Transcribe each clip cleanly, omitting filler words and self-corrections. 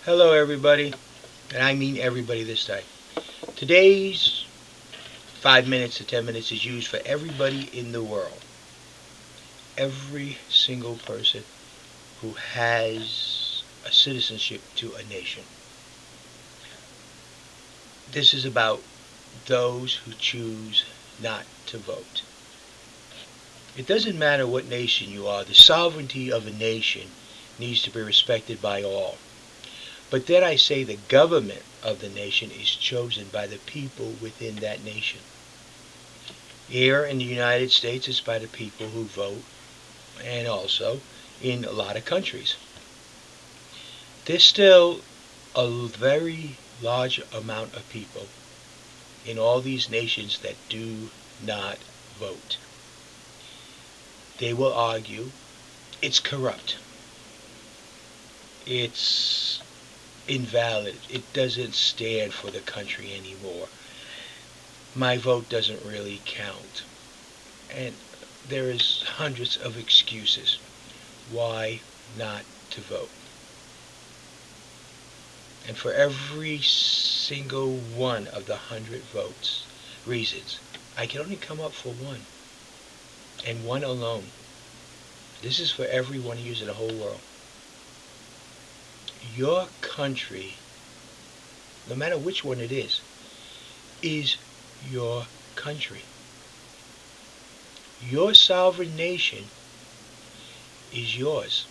Hello, everybody, and I mean everybody this time. Today's 5 minutes to 10 minutes is used for everybody in the world. Every single person who has a citizenship to a nation. This is about those who choose not to vote. It doesn't matter what nation you are, the sovereignty of a nation needs to be respected by all. But then I say the government of the nation is chosen by the people within that nation. Here in the United States, it's by the people who vote, and also in a lot of countries. There's still a very large amount of people in all these nations that do not vote. They will argue it's corrupt, it's invalid, it doesn't stand for the country anymore. My vote doesn't really count. And there is hundreds of excuses why not to vote. And for every single one of the 100 reasons, I can only come up for one, and one alone. This is for every one of you in the whole world. Your country, no matter which one it is your country. Your sovereign nation is yours.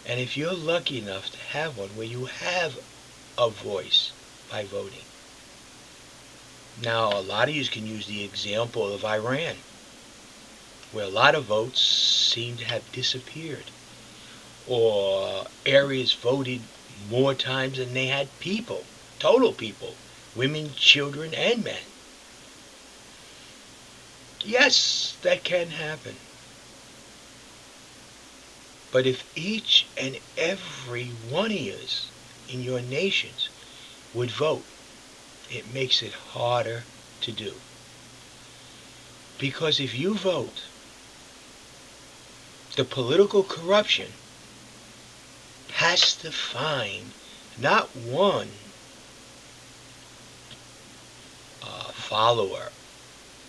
And if you're lucky enough to have one where you have a voice by voting. Now, a lot of you can use the example of Iran, where a lot of votes seem to have disappeared, or areas voted more times than they had people, total people, women, children, and men. Yes, that can happen. But if each and every one of you in your nations would vote, it makes it harder to do. Because if you vote, the political corruption has to find not one follower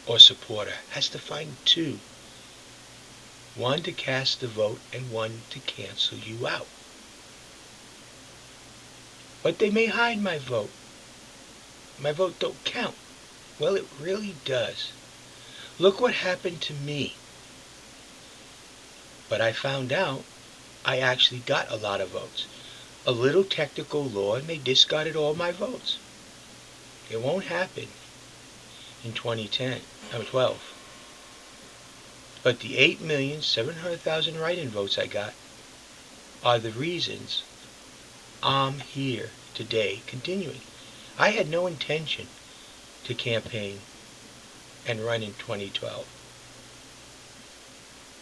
or supporter, has to find two. One to cast the vote and one to cancel you out. But they may hide my vote. My vote don't count. Well, it really does. Look what happened to me. But I found out I actually got a lot of votes. A little technical law and they discarded all my votes. It won't happen in 2012. But the 8,700,000 write-in votes I got are the reasons I'm here today continuing. I had no intention to campaign and run in 2012.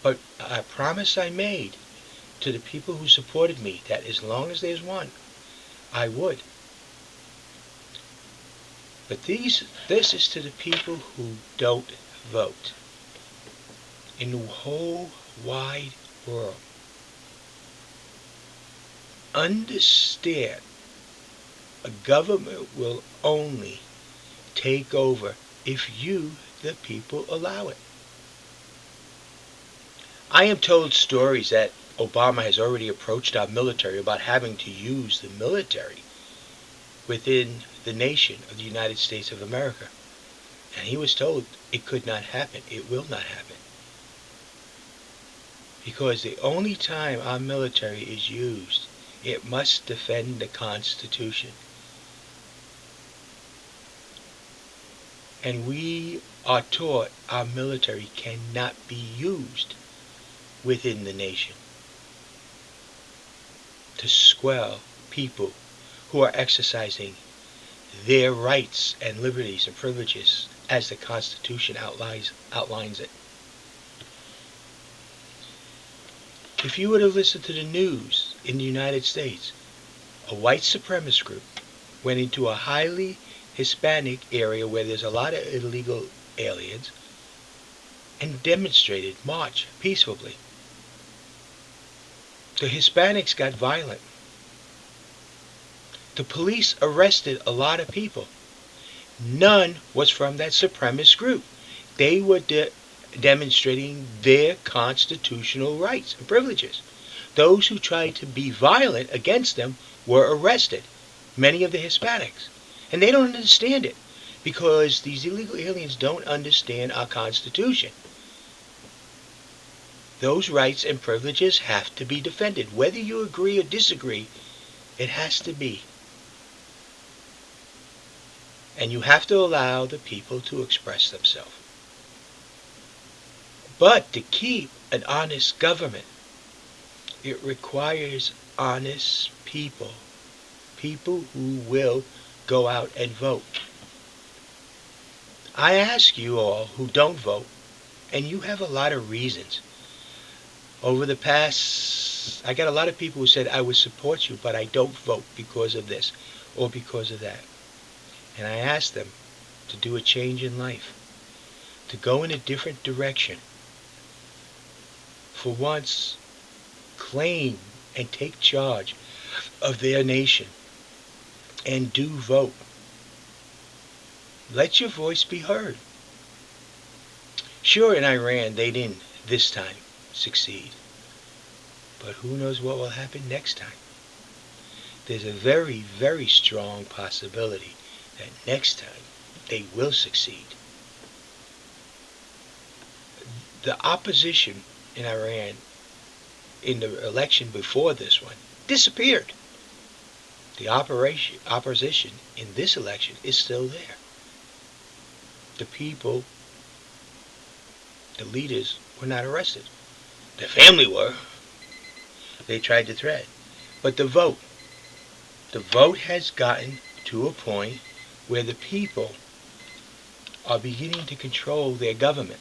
But a promise I made to the people who supported me that as long as there's one, I would. But this is to the people who don't vote in the whole wide world. Understand, a government will only take over if you, the people, allow it. I am told stories that Obama has already approached our military about having to use the military within the nation of the United States of America. And he was told it could not happen. It will not happen. Because the only time our military is used, it must defend the Constitution. And we are taught our military cannot be used within the nation to squelch people who are exercising their rights and liberties and privileges as the Constitution outlines it. If you were to listen to the news in the United States, a white supremacist group went into a highly Hispanic area where there's a lot of illegal aliens and demonstrated, marched peacefully. The Hispanics got violent. The police arrested a lot of people. None was from that supremacist group. They were demonstrating their constitutional rights and privileges. Those who tried to be violent against them were arrested, many of the Hispanics. And they don't understand it because these illegal aliens don't understand our Constitution. Those rights and privileges have to be defended. Whether you agree or disagree, it has to be. And you have to allow the people to express themselves. But to keep an honest government, it requires honest people. People who will go out and vote. I ask you all who don't vote, and you have a lot of reasons. Over the past, I got a lot of people who said, I would support you, but I don't vote because of this or because of that. And I asked them to do a change in life, to go in a different direction. For once, claim and take charge of their nation and do vote. Let your voice be heard. Sure, in Iran, they didn't this time succeed. But who knows what will happen next time? There's a very, very strong possibility that next time they will succeed. The opposition in Iran in the election before this one disappeared. The opposition in this election is still there. The people, the leaders, were not arrested. Their family were. They tried to threat. But the vote has gotten to a point where the people are beginning to control their government.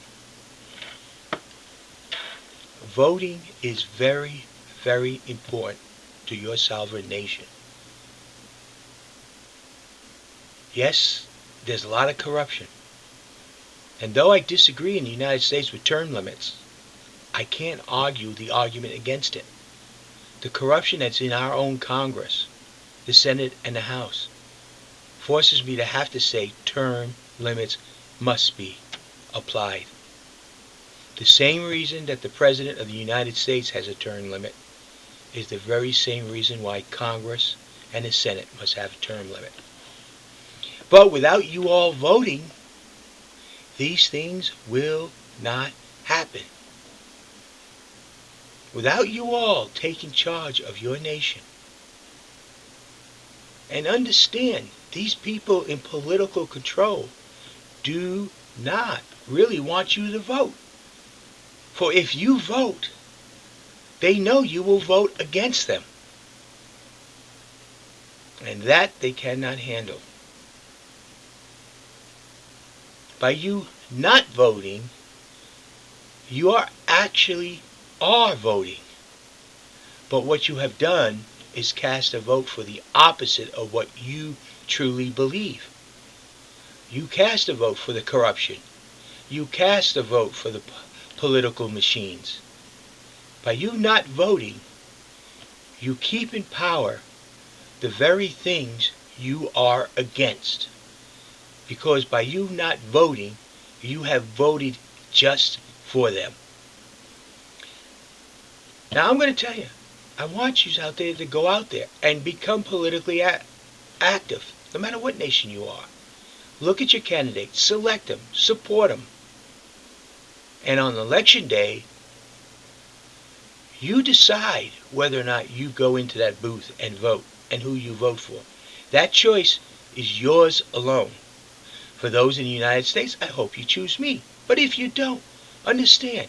Voting is very, very important to your sovereign nation. Yes, there's a lot of corruption. And though I disagree in the United States with term limits, I can't argue the argument against it. The corruption that's in our own Congress, the Senate and the House, forces me to have to say term limits must be applied. The same reason that the President of the United States has a term limit is the very same reason why Congress and the Senate must have a term limit. But without you all voting, these things will not happen. Without you all taking charge of your nation, and understand these people in political control do not really want you to vote. For if you vote, they know you will vote against them. And that they cannot handle. By you not voting, you are actually voting. But what you have done is cast a vote for the opposite of what you truly believe. You cast a vote for the corruption. You cast a vote for the political machines. By you not voting, you keep in power the very things you are against. Because by you not voting, you have voted just for them. Now I'm going to tell you, I want you out there to go out there and become politically active, no matter what nation you are. Look at your candidates, select them, support them. And on election day, you decide whether or not you go into that booth and vote and who you vote for. That choice is yours alone. For those in the United States, I hope you choose me. But if you don't, understand,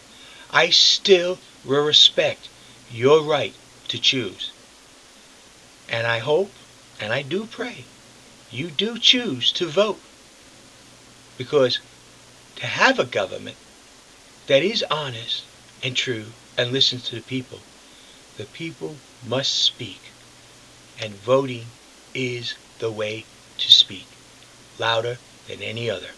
I still will respect your right to choose. And I hope, and I do pray, you do choose to vote. Because to have a government that is honest and true and listens to the people must speak. And voting is the way to speak, louder than any other.